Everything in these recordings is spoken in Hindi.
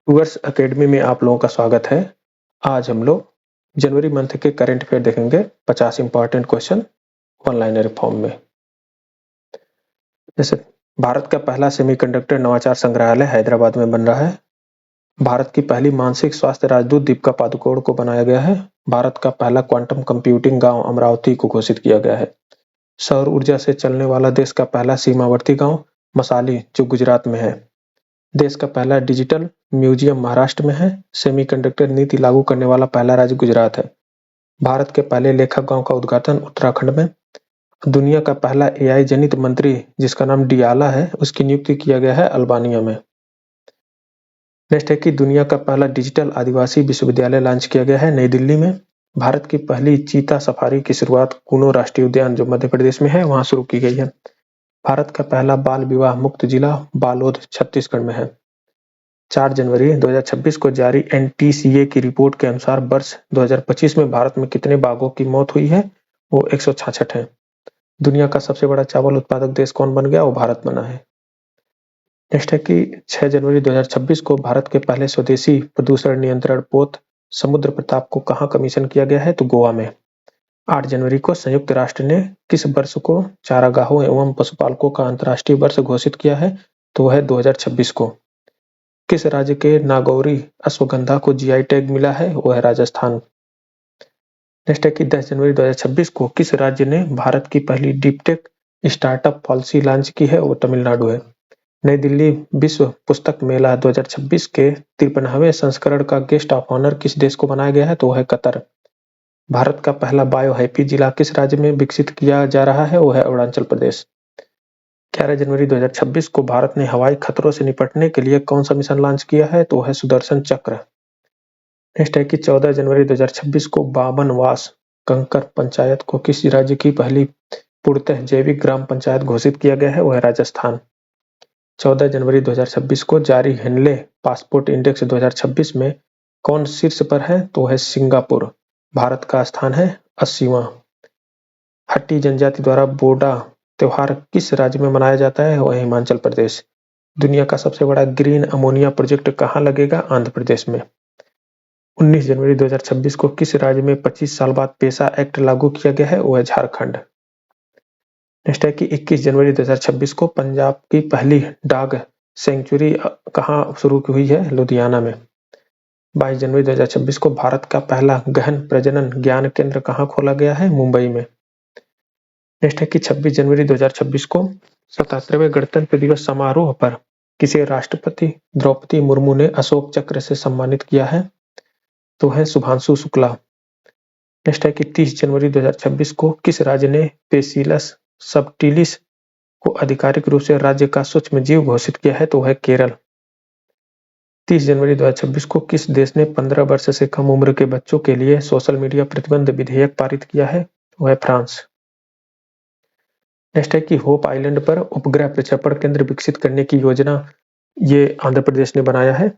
व्यूअर्स एकेडमी में आप लोगों का स्वागत है। आज हम लोग जनवरी मंथ के करंट अफेयर देखेंगे 50 important question one liner form में। जैसे भारत का पहला सेमीकंडक्टर नवाचार संग्रहालय हैदराबाद में बन रहा है। भारत की पहली मानसिक स्वास्थ्य राजदूत दीपिका पादुकोण को बनाया गया है। भारत का पहला क्वांटम कंप्यूटिंग गांव अमरावती को घोषित किया गया है। सौर ऊर्जा से चलने वाला देश का पहला सीमावर्ती गांव मसाली जो गुजरात में है। देश का पहला डिजिटल म्यूजियम महाराष्ट्र में है। सेमीकंडक्टर नीति लागू करने वाला पहला राज्य गुजरात है। भारत के पहले लेखक गांव का उद्घाटन उत्तराखंड में। दुनिया का पहला एआई जनित मंत्री जिसका नाम डियाला है उसकी नियुक्ति किया गया है अल्बानिया में। नेक्स्ट है कि दुनिया का पहला डिजिटल आदिवासी विश्वविद्यालय लॉन्च किया गया है नई दिल्ली में। भारत की पहली चीता सफारी की शुरुआत कूनो राष्ट्रीय उद्यान जो मध्य प्रदेश में है वहां शुरू की गई है। भारत का पहला बाल विवाह मुक्त जिला बालोद छत्तीसगढ़ में है। 4 जनवरी 2026 को जारी एनटीसीए की रिपोर्ट के अनुसार वर्ष 2025 में भारत में कितने बाघों की मौत हुई है वो 166 है। दुनिया का सबसे बड़ा चावल उत्पादक देश कौन बन गया वो भारत बना है। नेक्स्ट है कि 6 जनवरी 2026 को भारत के पहले स्वदेशी प्रदूषण नियंत्रण पोत समुद्र प्रताप को कहाँ कमीशन किया गया है तो गोवा में। 8 जनवरी को संयुक्त राष्ट्र ने किस वर्ष को चारागाहों एवं पशुपालकों का अंतर्राष्ट्रीय वर्ष घोषित किया है तो वह है 2026 को। किस राज्य के नागौरी अश्वगंधा को जीआई टैग मिला है वो है राजस्थान। नेक्स्ट है कि 10 जनवरी 2026 को किस राज्य ने भारत की पहली डीपटेक स्टार्टअप पॉलिसी लॉन्च की है वो तमिलनाडु है। नई दिल्ली विश्व पुस्तक मेला 2026 के 53वें संस्करण का गेस्ट ऑफ ऑनर किस देश को बनाया गया है तो वह है कतर। भारत का पहला बायो हैप्पी जिला किस राज्य में विकसित किया जा रहा है वो है अरुणाचल प्रदेश। 11 जनवरी 2026 को भारत ने हवाई खतरों से निपटने के लिए कौन सा मिशन लॉन्च किया है तो है सुदर्शन चक्र। नेक्स्ट है कि 14 जनवरी 2026 को बाबनवास कंकर पंचायत को किस राज्य की पहली पूर्णतः जैविक ग्राम पंचायत घोषित किया गया है वो है राजस्थान। 14 जनवरी 2026 को जारी हेनले पासपोर्ट इंडेक्स 2026 में कौन शीर्ष पर है तो है सिंगापुर। भारत का स्थान है 80वां। हट्टी जनजाति द्वारा बोडा त्योहार किस राज्य में मनाया जाता है वह हिमाचल प्रदेश। दुनिया का सबसे बड़ा ग्रीन अमोनिया प्रोजेक्ट कहाँ लगेगा आंध्र प्रदेश में। 19 जनवरी 2026 को किस राज्य में 25 साल बाद पेशा एक्ट लागू किया गया है वो है झारखंड। नेक्स्ट है कि 21 जनवरी 2026 को पंजाब की पहली डॉग सेंचुरी कहाँ शुरू हुई है लुधियाना में। 22 जनवरी 2026 को भारत का पहला गहन प्रजनन ज्ञान केंद्र कहाँ खोला गया है मुंबई में। नेक्स्ट है कि 26 जनवरी 2026 को 77वें गणतंत्र दिवस समारोह पर किसे राष्ट्रपति द्रौपदी मुर्मू ने अशोक चक्र से सम्मानित किया है तो है शुभांशु शुक्ला। नेक्स्ट है कि 30 जनवरी 2026 को किस राज्य ने पेसिलस सबटिलिस को आधिकारिक रूप से राज्य का सूक्ष्म जीव घोषित किया है तो है केरल। 30 जनवरी 2026 को किस देश ने 15 वर्ष से कम उम्र के बच्चों के लिए सोशल मीडिया प्रतिबंध विधेयक पारित किया है वह है फ्रांस। नेक्स्ट है कि होप आइलैंड पर उपग्रह प्रक्षेपण केंद्र विकसित करने की योजना ये आंध्र प्रदेश ने बनाया है।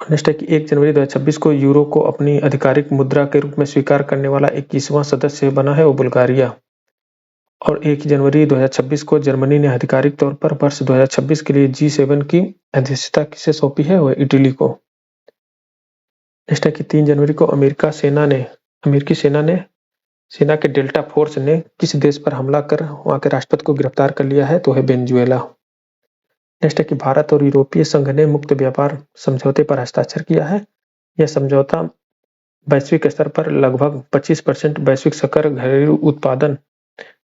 नेक्स्ट है कि 1 जनवरी 2026 को यूरो को अपनी आधिकारिक मुद्रा के रूप में स्वीकार करने वाला 21वां सदस्य बना है वो बुल्गारिया। और 1 जनवरी 2026 को जर्मनी ने आधिकारिक तौर पर वर्ष 2026 के लिए G7 की अध्यक्षता किसे सौंपी है वह इटली को। नेक्स्ट है कि 3 जनवरी को अमेरिकी सेना के डेल्टा फोर्स ने किस देश पर हमला कर वहां के राष्ट्रपति को गिरफ्तार कर लिया है तो है वेनेजुएला। नेक्स्ट है कि भारत और यूरोपीय संघ ने मुक्त व्यापार समझौते पर हस्ताक्षर किया है। यह समझौता वैश्विक स्तर पर लगभग 25% वैश्विक सकल घरेलू उत्पादन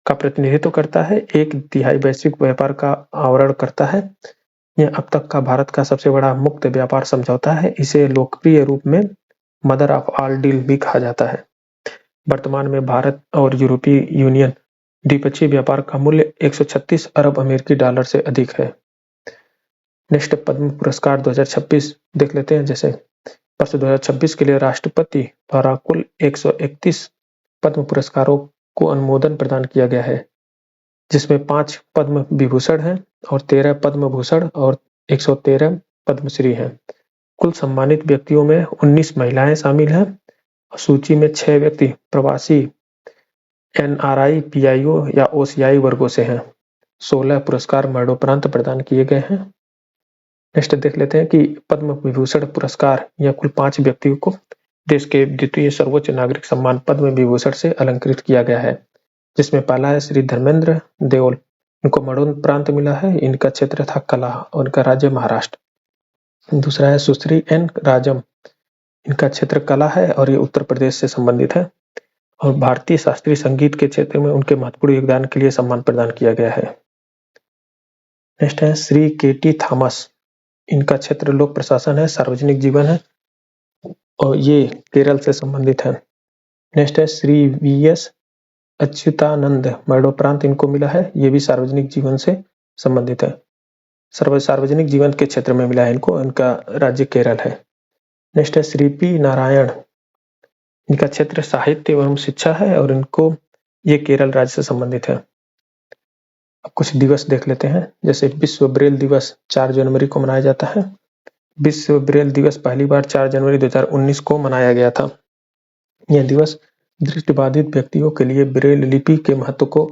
का प्रतिनिधित्व करता है। 1/3 वैश्विक व्यापार का आवरण करता है। यह अब तक का भारत का सबसे बड़ा मुक्त व्यापार समझौता है। इसे लोकप्रिय रूप में मदर ऑफ ऑल डील भी कहा जाता है। वर्तमान में भारत और यूरोपीय यूनियन द्विपक्षीय व्यापार का मूल्य 136 अरब अमेरिकी डॉलर से अधिक है। नेक्स्ट पद्म पुरस्कार 2026 देख लेते हैं। जैसे वर्ष 2026 के लिए राष्ट्रपति द्वारा कुल 131 पद्म पुरस्कारों को अनुमोदन प्रदान किया गया है जिसमें 5 पद्म विभूषण हैं और 13 पद्म भूषण और 113 पद्मश्री हैं। कुल सम्मानित व्यक्तियों में 19 महिलाएं शामिल हैं। सूची में 6 व्यक्ति प्रवासी एनआरआई पीआईओ या ओसीआई वर्गों से हैं। 16 पुरस्कार मरणोपरांत प्रदान किए गए हैं। नेक्स्ट देख लेते हैं कि पद्म विभूषण पुरस्कार यह कुल 5 व्यक्तियों को देश के द्वितीय सर्वोच्च नागरिक सम्मान पद्म विभूषण से अलंकृत किया गया है, जिसमें पहला है श्री धर्मेंद्र देओल। इनको मरणोपरांत मिला है। इनका क्षेत्र था कला और इनका राज्य महाराष्ट्र। दूसरा है सुश्री एन राजम। इनका क्षेत्र कला है और ये उत्तर प्रदेश से संबंधित है और भारतीय शास्त्रीय संगीत के क्षेत्र में उनके महत्वपूर्ण योगदान के लिए सम्मान प्रदान किया गया है। नेक्स्ट है श्री के.टी. थॉमस। इनका क्षेत्र लोक प्रशासन है, सार्वजनिक जीवन है और ये केरल से संबंधित है। नेक्स्ट है श्री वी.एस. अच्युतानंद। मरणोपरांत इनको मिला है, ये भी सार्वजनिक जीवन से संबंधित है। सार्वजनिक जीवन के क्षेत्र में मिला है इनको, इनका राज्य केरल है। नेक्स्ट है श्री पी. नारायण। इनका क्षेत्र साहित्य एवं शिक्षा है और इनको ये केरल राज्य से संबंधित है। अब कुछ दिवस देख लेते हैं, जैसे विश्व ब्रेल दिवस 4 जनवरी को मनाया जाता है। विश्व ब्रेल दिवस पहली बार 4 जनवरी 2019 को मनाया गया था। यह दिवस दृष्टिबाधित व्यक्तियों के लिए ब्रेल लिपि के महत्व को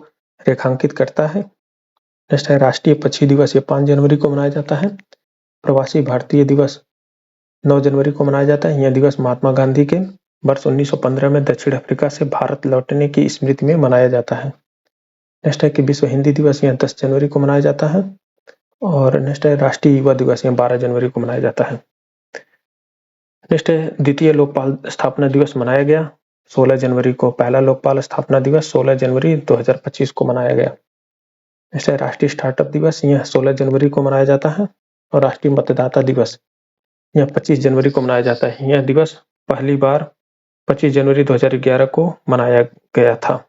रेखांकित करता है। नेक्स्ट है राष्ट्रीय पक्षी दिवस, ये 5 जनवरी को मनाया जाता है। प्रवासी भारतीय दिवस 9 जनवरी को मनाया जाता है। यह दिवस महात्मा गांधी के वर्ष 1915 में दक्षिण अफ्रीका से भारत लौटने की स्मृति में मनाया जाता है। नेक्स्ट है कि विश्व हिंदी दिवस यह 10 जनवरी को मनाया जाता है और नेक्स्ट है राष्ट्रीय युवा दिवस यह 12 जनवरी को मनाया जाता है। नेक्स्ट है द्वितीय लोकपाल स्थापना दिवस मनाया गया 16 जनवरी को। पहला लोकपाल स्थापना दिवस 16 जनवरी 2025 को मनाया गया। नेक्स्ट है राष्ट्रीय स्टार्टअप दिवस, यह 16 जनवरी को मनाया जाता है और राष्ट्रीय मतदाता दिवस यह 25 जनवरी को मनाया जाता है। यह दिवस पहली बार 25 जनवरी 2011 को मनाया गया था।